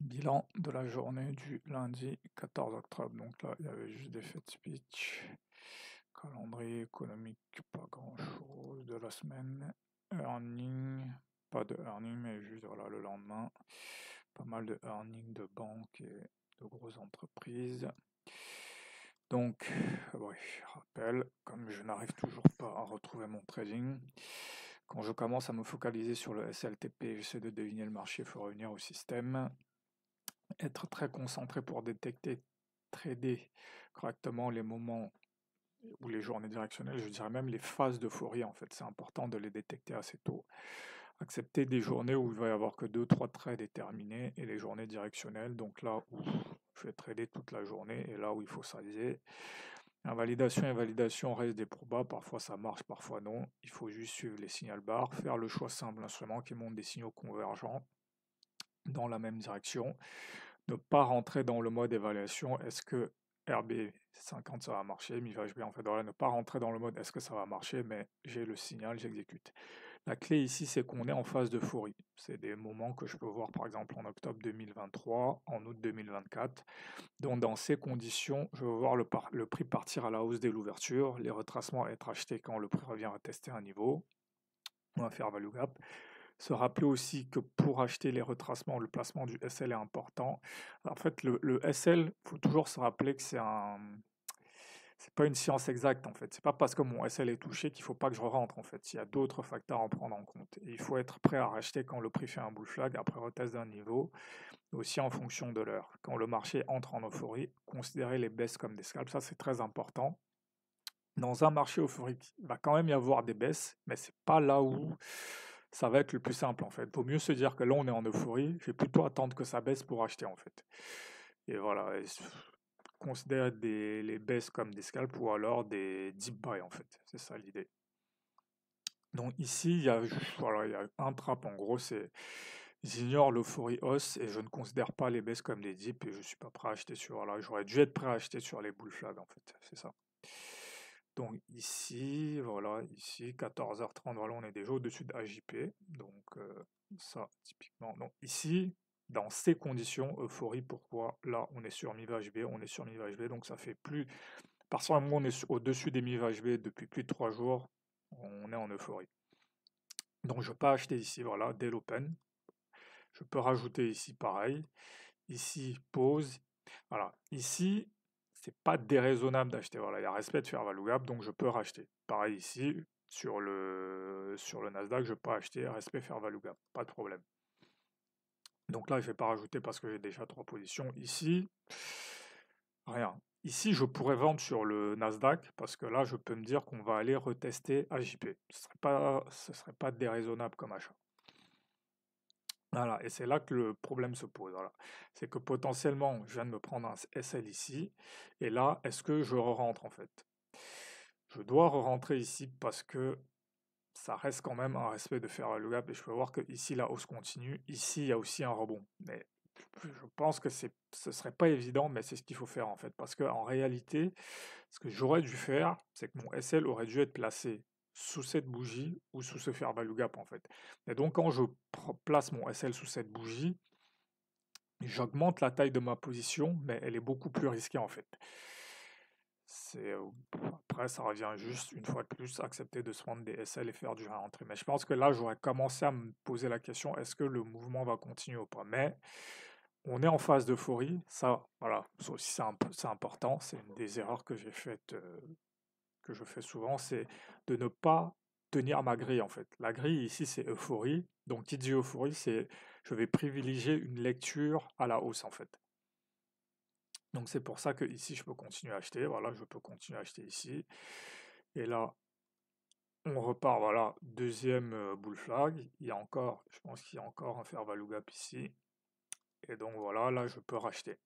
Bilan de la journée du lundi 14 octobre. Donc là, il y avait juste des faits speech, calendrier économique, pas grand-chose de la semaine, earning, pas de earning, mais juste voilà, le lendemain, pas mal de earning de banques et de grosses entreprises. Donc, oui, rappel, comme je n'arrive toujours pas à retrouver mon trading, quand je commence à me focaliser sur le SLTP, j'essaie de deviner le marché, il faut revenir au système. Être très concentré pour détecter, trader correctement les moments ou les journées directionnelles, je dirais même les phases d'euphorie en fait, c'est important de les détecter assez tôt. Accepter des journées où il va y avoir que 2-3 trades déterminés et les journées directionnelles, donc là où je vais trader toute la journée et là où il faut sizer. Invalidation et validation restent des probas, parfois ça marche, parfois non. Il faut juste suivre les signal bars, faire le choix simple d'instruments qui montrent des signaux convergents dans la même direction. Ne pas rentrer dans le mode évaluation, est-ce que RB50 ça va marcher, MIVHB en fait, voilà, ne pas rentrer dans le mode est-ce que ça va marcher, mais j'ai le signal, j'exécute. La clé ici, c'est qu'on est en phase d'euphorie. C'est des moments que je peux voir par exemple en octobre 2023, en août 2024. Donc dans ces conditions, je veux voir le prix partir à la hausse dès l'ouverture, les retracements être achetés quand le prix revient à tester un niveau. On va faire value gap. Se rappeler aussi que pour acheter les retracements, le placement du SL est important. En fait, le SL, il faut toujours se rappeler que c'est pas une science exacte en fait. C'est pas parce que mon SL est touché qu'il faut pas que je rentre en fait. Il y a d'autres facteurs à prendre en compte. Et il faut être prêt à racheter quand le prix fait un bull flag après retest d'un niveau, aussi en fonction de l'heure. Quand le marché entre en euphorie, considérez les baisses comme des scalps. Ça, c'est très important. Dans un marché euphorique, il va quand même y avoir des baisses, mais c'est pas là où ça va être le plus simple en fait. Vaut mieux se dire que là on est en euphorie, je vais plutôt attendre que ça baisse pour acheter en fait. Et voilà, considérer les baisses comme des scalps ou alors des deep buy en fait. C'est ça l'idée. Donc ici, voilà, il y a un trap en gros, c'est j'ignore l'euphorie hausse et je ne considère pas les baisses comme des dips et je suis pas prêt à acheter sur, voilà, j'aurais dû être prêt à acheter sur les bull flags en fait, c'est ça. Donc ici, voilà, ici, 14h30, voilà, on est déjà au-dessus de AJP. Donc ça, typiquement. Donc ici, dans ces conditions, euphorie, pourquoi? Là, on est sur mi-VHB, on est sur mi-VHB, donc ça fait plus... Parce que on est au-dessus des mi-VHB depuis plus de 3 jours, on est en euphorie. Donc je peux acheter ici, voilà, dès l'open. Je peux rajouter ici pareil. Ici, pause. Voilà. Ici, c'est pas déraisonnable d'acheter. Voilà, il y a respect de faire value gap, donc je peux racheter. Pareil ici, sur le Nasdaq, je peux acheter, respect faire value gap, pas de problème. Donc là, je vais pas rajouter parce que j'ai déjà 3 positions. Ici, rien. Ici, je pourrais vendre sur le Nasdaq parce que là, je peux me dire qu'on va aller retester AJP. Ce serait pas déraisonnable comme achat. Voilà, et c'est là que le problème se pose. Voilà. C'est que potentiellement, je viens de me prendre un SL ici, et là, est-ce que je re-rentre en fait? Je dois re-rentrer ici parce que ça reste quand même un respect de faire le gap, et je peux voir que ici la hausse continue, ici il y a aussi un rebond. Mais je pense que ce serait pas évident, mais c'est ce qu'il faut faire en fait, parce qu'en réalité, ce que j'aurais dû faire, c'est que mon SL aurait dû être placé sous cette bougie ou sous ce fair value gap en fait. Et donc quand je place mon SL sous cette bougie, j'augmente la taille de ma position, mais elle est beaucoup plus risquée en fait. C'est, après, ça revient juste, une fois de plus, accepter de se prendre des SL et faire du réentrée. Mais je pense que là, j'aurais commencé à me poser la question, est-ce que le mouvement va continuer ou pas? Mais on est en phase d'euphorie, ça, voilà, ça aussi c'est important, c'est une des erreurs que j'ai faites, que je fais souvent, c'est de ne pas tenir ma grille en fait. La grille ici, c'est euphorie, donc qui dit euphorie, c'est je vais privilégier une lecture à la hausse en fait. Donc c'est pour ça que ici je peux continuer à acheter, voilà, je peux continuer à acheter ici. Et là, on repart, voilà, deuxième bull flag. Il y a encore, je pense qu'il y a encore un fair value gap ici. Et donc voilà, là je peux racheter.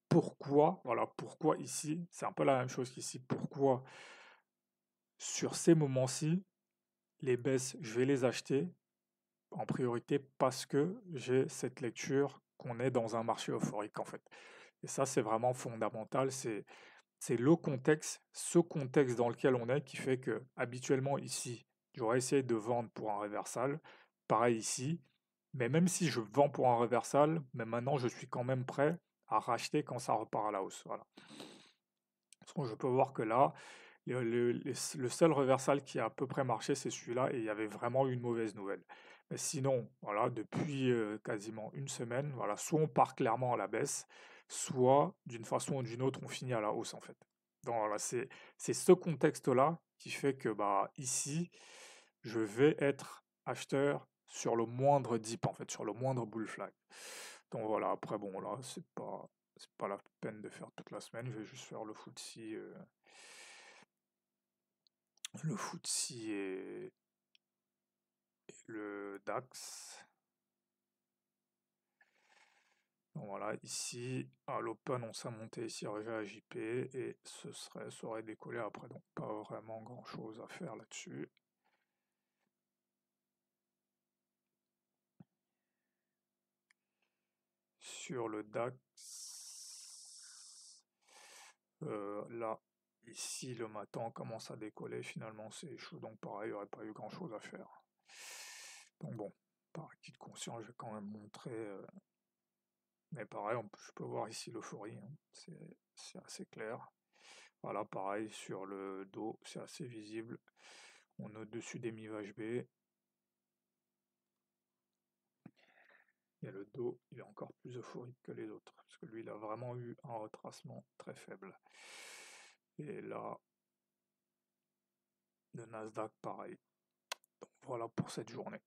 Pourquoi? Voilà, pourquoi ici? C'est un peu la même chose qu'ici. Pourquoi sur ces moments-ci, les baisses, je vais les acheter en priorité parce que j'ai cette lecture qu'on est dans un marché euphorique en fait. Et ça, c'est vraiment fondamental. C'est le contexte, ce contexte dans lequel on est qui fait que habituellement ici, j'aurais essayé de vendre pour un réversal. Pareil ici, Mais même si je vends pour un reversal, mais maintenant je suis quand même prêt à racheter quand ça repart à la hausse. Voilà. Parce que je peux voir que là, le seul reversal qui a à peu près marché, c'est celui-là, et il y avait vraiment une mauvaise nouvelle. Mais sinon, voilà, depuis quasiment une semaine, voilà, soit on part clairement à la baisse, soit d'une façon ou d'une autre, on finit à la hausse en fait. Donc voilà, c'est ce contexte-là qui fait que bah ici, je vais être acheteur sur le moindre dip en fait, sur le moindre bull flag. Donc voilà, après bon là, c'est pas la peine de faire toute la semaine, je vais juste faire le FTSE et le DAX. Donc voilà, ici, à l'open, on s'est monté ici à JP et ça aurait décollé après, donc pas vraiment grand chose à faire là-dessus. Sur le DAX, là, ici, le matin commence à décoller, finalement c'est chaud, donc pareil, il n'y aurait pas eu grand chose à faire. Donc bon, par acquis de conscience, je vais quand même montrer, mais pareil, je peux voir ici l'euphorie, hein, c'est assez clair. Voilà, pareil, sur le dos, c'est assez visible. On est au-dessus des mi-vaches B. Et le dos, il est encore plus euphorique que les autres, parce que lui, il a vraiment eu un retracement très faible. Et là, le Nasdaq, pareil. Donc voilà pour cette journée.